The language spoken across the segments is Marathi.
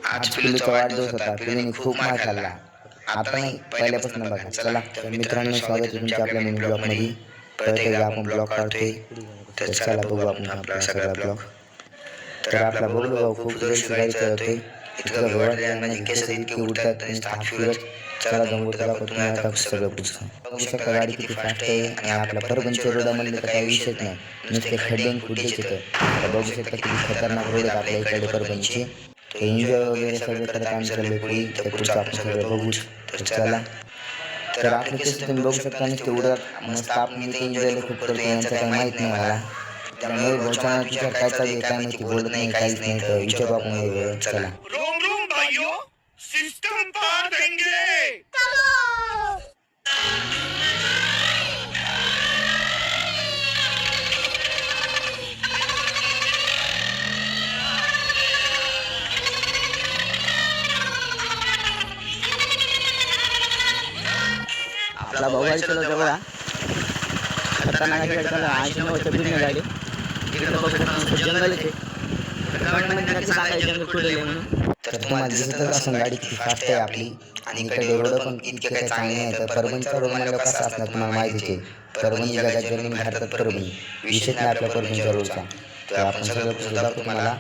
आज पिलूचा वाढदिवस होता. पिलूने खूप मार खाल्ला. आता नाही, पहिल्यापासून बघा. चला तर मित्रांनो, स्वागत आहे तुमच्या आपल्या मिनी ब्लॉगमध्ये. परत एकदा आपण ब्लॉग काढतोय. तर चला बघू आपण आपला सगळा ब्लॉग. तर आपला बबलू भाऊ खूप जोरशी गाडी चालवतोय. इतकं वेळ माझे केस इतके उडतात आणि हात फिरत. चला जाऊन दाखवतो तुम्हाला आता सगळं पुढचं. बघू शकता गाडी किती फास्ट आहे आणि आपला परभणीच्या रोडामधले तर काही विषयच नाही. नुसते खड्डे आणि खुड्डेच येतं. तर बघू शकता किती खतरनाक रोड आहेत आपल्या इकडे परभणीचे. तर एन्जॉय वगैरे सगळं करत आम्ही चाललोय पुढे. तर पुढचं आपण सगळं बघूच. तर चला. तर आपले केस तुम्ही बघू शकता नुसते उडतात. मस्त आपण इथे एन्जॉय खूप करतो. यांचं काही माहीत नाही मला. त्या मयूर भाऊचा विचार काय चालू आहे काय माहिती, बोलत नाही काहीच नाही. तर विचारू आपण मयूर भाऊ. चला. रोम रोम भाइयों, सिस्टम पार देंगे। आपला भाऊ गाडी चालवतो बघा. खतरनाक गाडी चालवतो. 80-90 स्पीडने गाडी. तिकडे बघू शकता जंगल आहे. कमेंटमध्ये नक्की सांगा जंगल कुठे आहे म्हणून. तर तुम्हाला दिसतच असेल गाडी किती फास्ट आहे आपली. आणि इकडे रोड पण इतके काही चांगले नाही. तर परभणीचा रोड म्हणलं कसा असणार तुम्हाला माहितीच आहे. परभणी जगात जर्मनी, भारतात परभणी. विशेष नाही आपल्या परभणीच्या रोडचा. तर आपण सगळं पुढे दाखवतो तुम्हाला.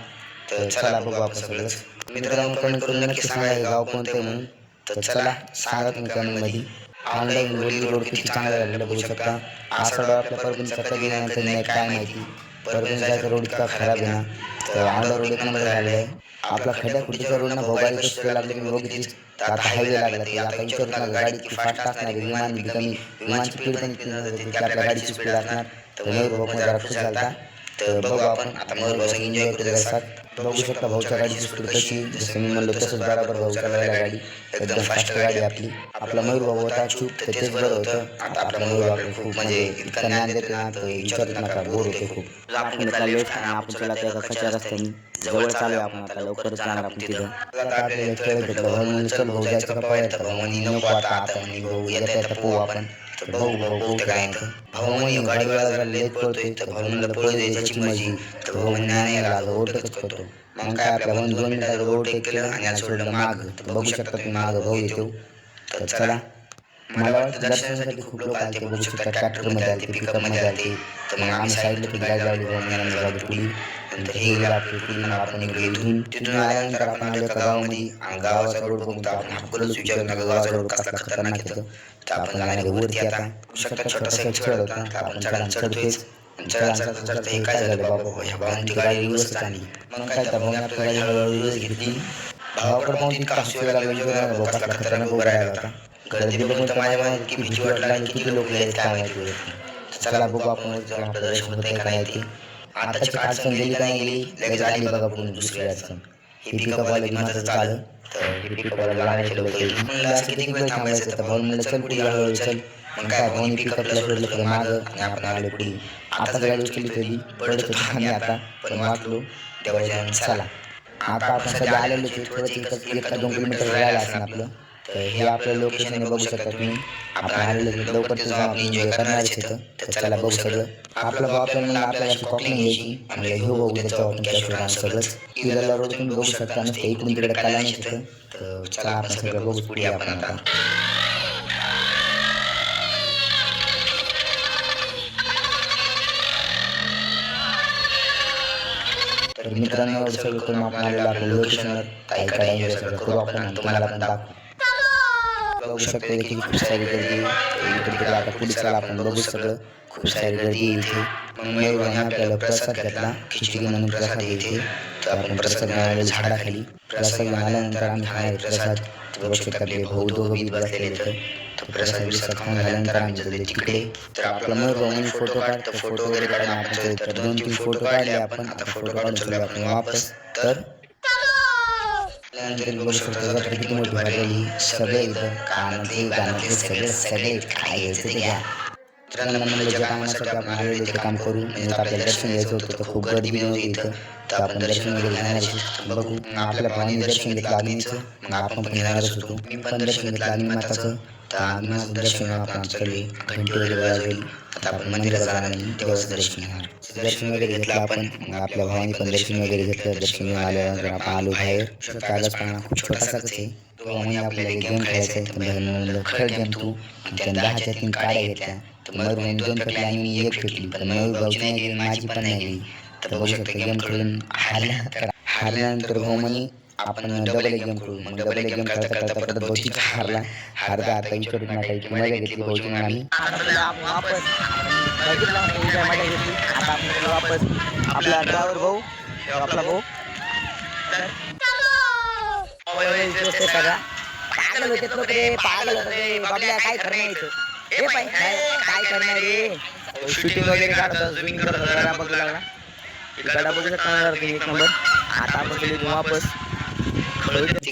तर चला बघू आपण सगळंच. मित्रांनो कमेंट करून नक्की सांगा हे गाव कोणतं आहे म्हणून. तर चला सांगा तुम्ही कमेंटमध्ये. ऑनलाईन रोड किती चांगला झालेला बघू शकता. असा रोड आपल्या परभणीचा कधी नाही कधी नाही काय माहिती. परभणी जायचा रोड इतका खराब आहे ना. तर औंढा रोड एक नंबर झालेला आहे. आपला खड्ड्या खुड्डीचा रोड ना भोगाडी कशी लागली मी बघितलीच. तर आता हायवे लागला ते आता विचारू नका गाडी इतकी फास्ट असणार आहे. विमान बी कमी, विमानची स्पीड पण इतकी आपल्या गाडीची स्पीड असणार. तर मयूर भाऊ जरा खुश झाला. तर बघू आपण आता मयूर भाऊ एन्जॉय करू जरासात. बघू शकता भाऊच्या गाडीची स्पीड कशी, जसं मी म्हणलो तसंच बरोबर भाऊ चालवायला गाडी. एकदम फास्ट गाडी आपली. आपला मयूर भाऊ होता चूप तर तेच बरं होतं. आता आपला मयूर भाऊ खूप म्हणजे इतकं ज्ञान देतो ना तर विचारूच नका, बोर होते खूप. आपण घेतला लेफ्ट आणि आपण चला त्या कच्च्या रस्त्याने जवळ चालू आहे. आपण आता लवकरच जाणार आपण तिथं. आता आपल्याला खेळ घेतलं भाऊ म्हणलं चल भाऊ जायचं का पाहायचं. भाऊ म्हणे नको आता म्हणे भाऊ येता येता पोहू आपण. तर भाऊ ते काय म्हणतो. भाऊ म्हणे गाडीवाला लेट पळतोय. तर भाऊ म्हणलं पळू दे ज्याची मर्जी. तर भाऊ म्हणे नाही याला आज ओव्हरटेकच करतो. मग काय आपल्या भाऊन 2 मिनिटात ओव्हरटेक केलं आणि याला सोडलं माग. तर बघू शकता तुम्ही माग भाऊ येतो. तर चला. मला वाटतं दर्शनासाठी खूप लोक आले. बघू शकता ट्रॅक्टरमध्ये आले, पिकअपमध्ये आले. तर मग आम्ही साईडला ती गाडी लावली भाऊ म्हणाला जाऊ दे पुढे. नंतर हे गेलं आपली पुढे मग आपण इकडे तिथून आल्यानंतर आपण आलो एका गावामध्ये. गावाचा रोड बघून तर आपण हाकलच विचारू नका गावाचा रोड कसला खतरनाक येतं. तर आपण जाणार वरती आता. शकता छोटासा एक चढ होता. तर आपण चढायला चढतोयच. चढता हे काय झालं बाबा ह्या भावाने ती गाडी व्यवस्थित आणली. मग काय त्या भावाने आपल्या गाडी हळूहळू व्यवस्थित घेतली. भावाकडे पाहून तितका हसू यायला लागला. भाऊ कसला खतरनाक उभा राहिला होता. गर्दी बघून तर माझ्या मनात इतकी भीती वाटू लागली. किती लोक गेलेत काय माहिती. चला बघू आपण जाऊन आपलं दर्शन होतंय का नाही ते. आताची अडचण गेली का नाही गेली लगेच आली बघा पुढे दुसरी अडचण. हे पिकअपवाले महत्वाचं आलं. तर हे पिकअपवाला लागायचे लोक म्हणलं असं किती वेळ थांबायचं. तर भाऊ म्हणलं चल पुढे हळूहळू चल. मग काय भाऊनी पिकअपला सोडलं थोडं मागं आणि आपण आलो पुढे. आताच गाडी उचलली तरी पडत होतो आम्ही आता पण वाचलो देवाच्या चला. आता आपण सध्या आलेलो थोडं 1-2 किलोमीटर राहिलं असं आपलं. तर हे आपलं लोकेशन बघू शकता तुम्ही. आपण आलेलो लवकर ते जाऊन आपण एन्जॉय करणारच इथं. तर चला बघू सगळं. आपला भाऊ आपल्याला म्हणलं आपल्याला अशी कॉकलिंग घ्यायची. म्हणलं घेऊ भाऊ उद्या जाऊ आपण कॅशवर सगळंच. इकडला रोड तुम्ही बघू शकता नुसतं इकडून तिकडे कलानेच येतं. तर चला आपण सगळं बघूच पुढे आपण आता. तर मित्रांनो सगळं करून आपण आलेलो आपल्या लोकेशनवर. काही काय एन्जॉय सगळं करू आपण आणि तुम्हाला पण दाखवू. बघू शकतो इथे खूप सारी गर्दी. इकडे तिकडे आता पुढे चला आपण बघू सगळं. खूप सारी गर्दी इथे. मग मयूरभाईने आपल्याला प्रसाद घेतला. खिचडी म्हणून प्रसाद आहे इथे. तर आपण प्रसाद घेऊन आलेलो झाडाखाली. प्रसाद घेऊन आल्यानंतर आम्ही खाणार प्रसाद. बघू शकता आपले भाऊ दोघं बी बसलेले इथं. तर प्रसाद खाऊन झाल्यानंतर आम्ही चाललो तिकडे. तर आपला मयूरभाऊ म्हणे फोटो काढ. तर फोटो वगैरे काढून आपण तर 2-3 फोटो काढले आपण. आता फोटो काढून चाललो आपण वापस. तर त्यानंतर बघू शकतो जत्रा किती मोठी भरलेली. सगळे इथं कानातले गाण्यातले सगळे काय घ्यायचं ते घ्या. मित्रांनो म्हणलं ज्या कामासाठी आपण आलेलो ते काम करू. म्हणजे आपल्याला दर्शन घ्यायचं होतं तर खूप गर्दी नव्हती इथं. तर आपण दर्शन वगैरे घेणारच बघू. आपल्या भावाने दर्शन घेतलं अग्नीचं. मग आपण पण घेणारच होतो. मी पण दर्शन घेतलं अग्निमाताचं. तर आगमनाचं दर्शन घेऊन आपण आता चाललोय. घंटी वगैरे वाजवली. आता आपण मंदिरात जाणार आणि देवाचं दर्शन घेणार. दर्शन वगैरे घेतलं आपण. मग आपल्या भावाने पण दर्शन वगैरे घेतलं. दर्शन घेऊन आल्यानंतर आपण आलो बाहेर. कागज पाळणा खूप छोटासाच आहे. तो भाऊ म्हणे आपल्याला गेम खेळायचा आहे. तर म्हणलं खेळ गेम तू. त्यानं 10च्या 3 काड्या घेतल्या. तर मयूर म्हणे 2 फेकल्या आणि मी 1 फेकली. पण मयूर भाऊची नाही गेली, माझी पण नाही गेली. तर बघू शकता गेम खेळून हारल्यानंतर भाऊ म्हणे आपण डबल एक गेम खेळू. मग डबल एक गेम खेळता खेळता परत भाऊची हारला. हारता आता विचारू नका इतकी मजा घेतली भाऊची म्हणून आम्ही वापस मजा घेतली. आता आपण वापस आपला ड्रायव्हर भाऊ आपला भाऊ सगळा पागल होते लोक रे, पागल होते बाबल्या. काय खरं नाही हे पाय काय करणार रे. शूटिंग वगैरे काढतात, स्विमिंग करतात. गडा बघू लागला. गडा बघू शकता तुम्ही 1 नंबर. आता आपण गेलो वापस.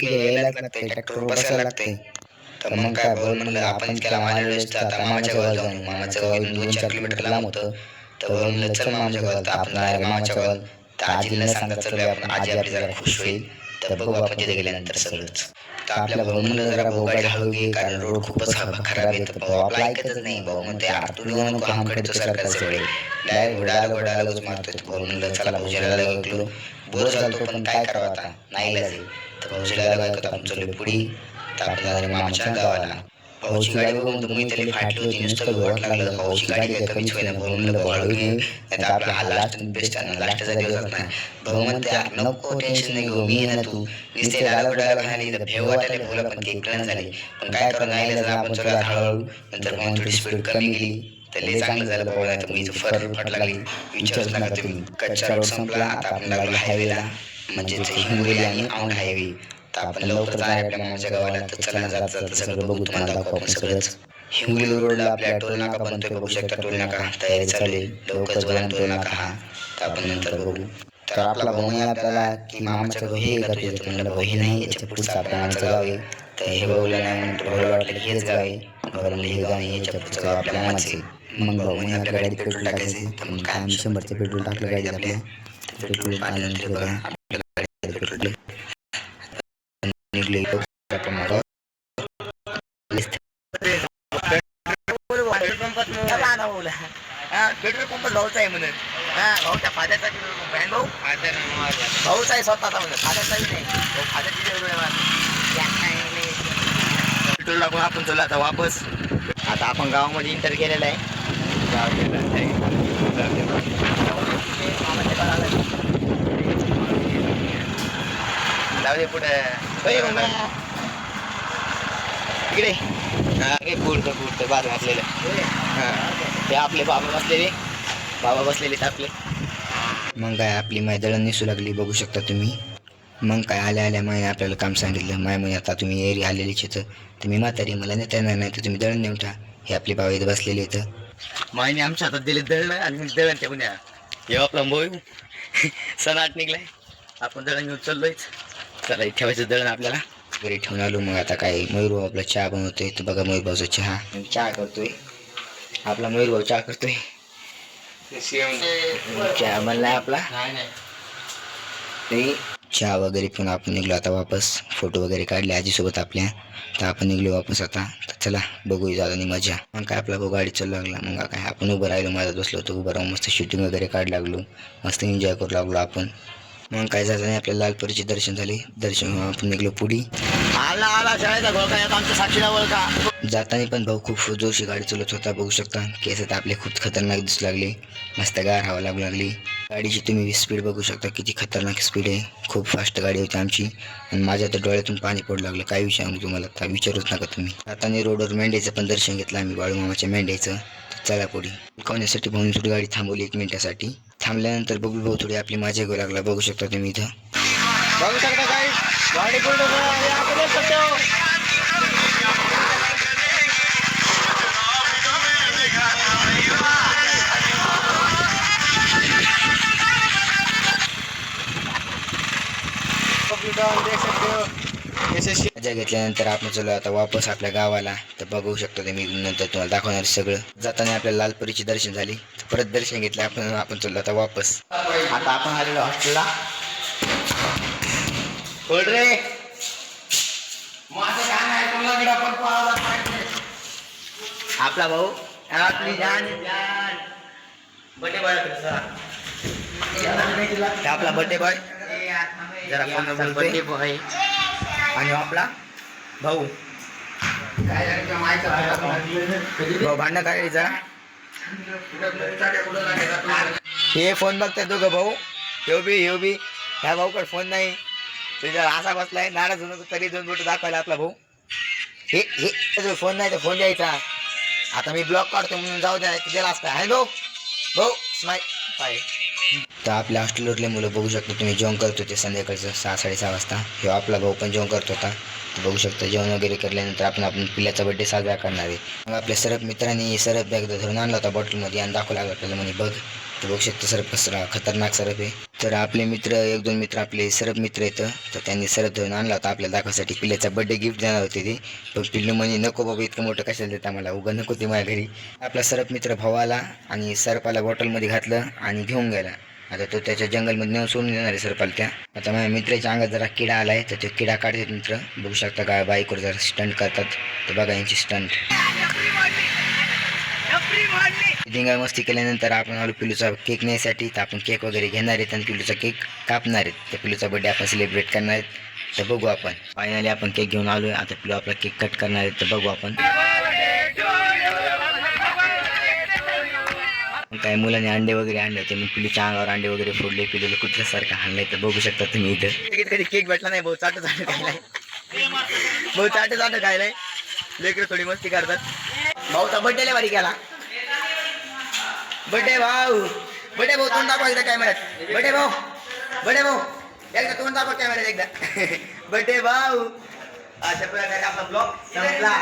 यायलाच लागतंय, ट्रॅक्टरवर बसायला लागतंय. तर मग काय बोल म्हणलं आपण त्याला मामाच्या गावाला जाऊन. मामाच्या गावी 2-4 किलोमीटर लांब होतं. तर म्हणलं चल मामाच्या गावाला. तर आपण मामाच्या गावाला. तर आजीला न सांगता चाललोय आपण. आजी आपली जरा खुश होईल. तर बघू आपण तिथे गेल्यानंतर सगळंच. तर आपल्या भाऊ म्हणलं जरा भाऊ गाडी हळू घे, कारण रोड खूपच खराब आहे. तर भाऊ आपला ऐकतच नाही. भाऊ म्हणते यार तू देऊ नको हमकडे सरकार सगळे डायलॉगच मारतोय. भाऊ म्हणलं चला भाऊजीला लागलो. बोर झालतो पण काय करावं आता, नाही लागेल. तर भाऊजीला ऐकत आपण चाललोय पुढे. तर आपण झाले मामाच्या गावाला. भाऊची गाडी बघून तर मी त्याला फाटली होती. नुसतं भेवट लागलं. भाऊची गाडी काय कमीच होईना. भाऊ म्हणलं भाऊ हळू घे, नाही तर आपला हा लास्ट बेस्ट लास्टचा दिवस असणार. भाऊ म्हणते नको टेन्शन नाही घेऊ, मी आहे ना तू. नुसते डायलॉग म्हणाले तर भेव वाटायला भाऊला पण ते कळण झाले. पण काय करू नाही लागलं आपण चला हळूहळू. नंतर भाऊ थोडी स्पीड कमी गेली. तर लय चांगलं झालं भाऊ, नाही तर मी फट लागली. विचारूच नका तुम्ही. कच्चा रोड संपला. आता आपण लागलो हायवेला, म्हणजे हिंगोली आणि औंध हायवे. तर आपण लवकर जाणार आपल्या मामाच्या गावाला. तर चला जात जात सगळं बघू, तुम्हाला दाखवू आपण सगळंच. हिंगोली रोडला आपल्या टोल नाका बनतोय, बघू शकता टोल नाका. तयारी चालू आहे, लवकरच बनन टोल नाका हा. तर आपण नंतर बघू. तर आपला भाऊ म्हणे आपल्याला की मामाचं गाव हे का तुझं. तर म्हणलं भाऊ हे नाही, याच्या पुढचं आपल्या मामाचं गाव आहे. तर हे भाऊला नाही म्हणून भाऊला वाटलं की हेच गाव आहे. भाऊला म्हणलं हे गाव नाही, याच्या पुढचं गाव आपल्या मामाचं आहे. मग भाऊ म्हणे आपल्या गाडीत पेट्रोल टाकायचं. तर मग काय आम्ही 100चं पेट्रोल टाकलं गाडीत आपल्या. पेट्रोल आल्यानंतर बघा पेट्रोल निघले. पेट्रोल पंप भाऊचा आहे म्हणून. भाऊच्या फाद्याचा भाऊ भाऊचा आहे स्वतःचा म्हणून. फाद्याचा नाही, पेट्रोल टाकून आपण चला आता वापस. आता आपण गावामध्ये इंटर केलेला आहे. जाऊ दे पुढे इकडे पुढतं बाजू असलेलं. ते आपले बाबा बसलेले आपले. मग काय आपली माय दळण निसू लागली, बघू शकता तुम्ही. मग काय आल्या माय आपल्याला काम सांगितलं. माय म्हणे आता तुम्ही एरी आलेलीच इथं. तुम्ही म्हातारी मला नेता येणार नाही, तर तुम्ही दळण नेऊन ठा. हे आपले बाबा इथं बसलेले इथं. मायने आमच्या हातात दिले दळण आणि मी दळण ठेवून या. हे आपला भाऊ सणाट निघलाय. आपण दळण घेऊन चाललोय. चला ठेवायचं दळण आपल्याला. घरी ठेवून आलो. मग आता काय मयूर भाऊ आपला चहा बनवतोय. तर बघा मयूर भाऊचा चहा करतोय. आपला मयूर भाऊ चहा करतोय. चहा बनलाय आपला. चहा वगैरे पिऊन आपण निघलो आता वापस. फोटो वगैरे काढले आजीसोबत आपल्या. तर आपण निघलो वापस आता. तर चला बघू जातानी मजा. मग काय आपला भाऊ गाडी चालू लागला. मग काय आपण उभं राहिलो, माझ्यात बसलो होतो उभं राहून. मस्त शूटिंग वगैरे काढ लागलो, मस्त एन्जॉय करू लागलो आपण. मग काय झालं नाही, आपल्याला लालपरीचे दर्शन झाले. दर्शन आपण निघलो पुढे. जाताना पण भाऊ खूप जोरशी गाडी चालवत होता, बघू शकता. केस तर आपले खूप खतरनाक दिसू लागले. मस्त गार हवा लागू लागली. गाडीची तुम्ही स्पीड बघू शकता, किती खतरनाक स्पीड आहे. खूप फास्ट गाडी होती आमची. आणि माझ्या तर डोळ्यातून पाणी पडू लागलं. काय विचारू तुम्हाला, तर विचारूच नका तुम्ही. जाताना रोडवर मेंढ्याचं पण दर्शन घेतलं आम्ही, बाळूमामाच्या मेंढ्याचं. चला पुढे खाण्यासाठी भाऊन थोडी गाडी थांबवली 1 मिनिटासाठी. थांबल्यानंतर बघू भाऊ थोडी आपली माझ्या घेऊ लागला, बघू शकता तुम्ही इथं. बघू शकता काय गाडी मजा घेतल्यानंतर आपण चलो आता वापस आपल्या गावाला. तर बघू शकतो तुम्ही, नंतर तुम्हाला दाखवणार सगळं. जाताना आपल्याला लालपरीची दर्शन झाली. परत दर्शन घेतलं आपण चलो आता वापस. आता आपण आलेलो हॉस्टेलला. रे माझं काय नाही, तुला आपला भाऊ आपली जान बर्थडे बॉय आपला बर्थडे बॉय जरा फोन बर्थडे बॉय आणि आपला भाऊ भाऊ भांडणं काढली जरा हे फोन बघताय दोघं भाऊ ह्यो बी ह्या भाऊकडे फोन नाही तुझ्या असा बसलाय नाराज होऊन तरी 2 बोट दाखवायला आपला भाऊ हे फोन नाही तर फोन द्यायचा आता मी ब्लॉक काढतो म्हणून जाऊ द्या दिला असता आहे भाऊ भाऊ स्माईल पाय तर आपल्या हॉस्टेलवरले मुलं बघू शकतो तुम्ही जेवण करत होते संध्याकाळचं 6-6:30 वाजता हे आपला भाऊ पण जेवण करत होता बघू शकता जेवण वगैरे केल्यानंतर आपण पिल्याचा बड्डे साजरा करणार आहे मग आपल्या सरप मित्रांनी सरप बॅग धरून आणला होता बॉटलमध्ये आणि दाखवला आपल्याला म्हणे बघ तर बघू शकतो सरप कसं खतरनाक सरप आहे तर आपले मित्र 1-2 मित्र आपले सरप मित्र येतं तर त्यांनी सरप धरून आणला होता आपल्याला दाखवासाठी पिल्याचा बड्डे गिफ्ट देणार होते ते पण पिल्लू म्हणे नको बाबा इतकं मोठं कशाला देता मला उगा नको ते माझ्या घरी आपला सरप मित्र भावाला आणि सरपाला बॉटलमध्ये घातलं आणि घेऊन गेला आता तो त्याच्या जंगलमध्ये नेऊन सोडून देणार आहे सरपाला त्या आता माझ्या मित्राच्या अंगात जरा किडा आला आहे तर तो किडा काढतात मित्र बघू शकता का बाईकवर जरा स्टंट करतात तर बघा यांची स्टंट धिंगा मस्ती केल्यानंतर आपण आलो पिलूचा केक न्यायसाठी तर आपण केक वगैरे घेणार आहेत आणि पिलूचा केक कापणार आहेत त्या पिलूचा बड्डे आपण सेलिब्रेट करणार आहेत तर बघू आपण फायनली आपण केक घेऊन आलो आहे आता पिलू आपला केक कट करणार आहेत तर बघू आपण काही मुलांनी अंडे वगैरे आणले होते मी पिलूच्या अंगावर अंडे वगैरे फोडले पिलूला कुत्र्यासारखं आणलंय तर बघू शकता तुम्ही इथं कधी केक भेटला नाही भाऊ चाट खायलाय भाऊ चाट खायलाय लेकरं थोडी मस्ती करतात भाऊचा बड्डेला भारी केला बड्डे भाऊ तोंड दाखवा एकदा कॅमेऱ्यात बड्डे भाऊ एकदा तोंड दाखवा कॅमेऱ्यात एकदा बड्डे भाऊ अशा प्रकारे आपला ब्लॉग संपला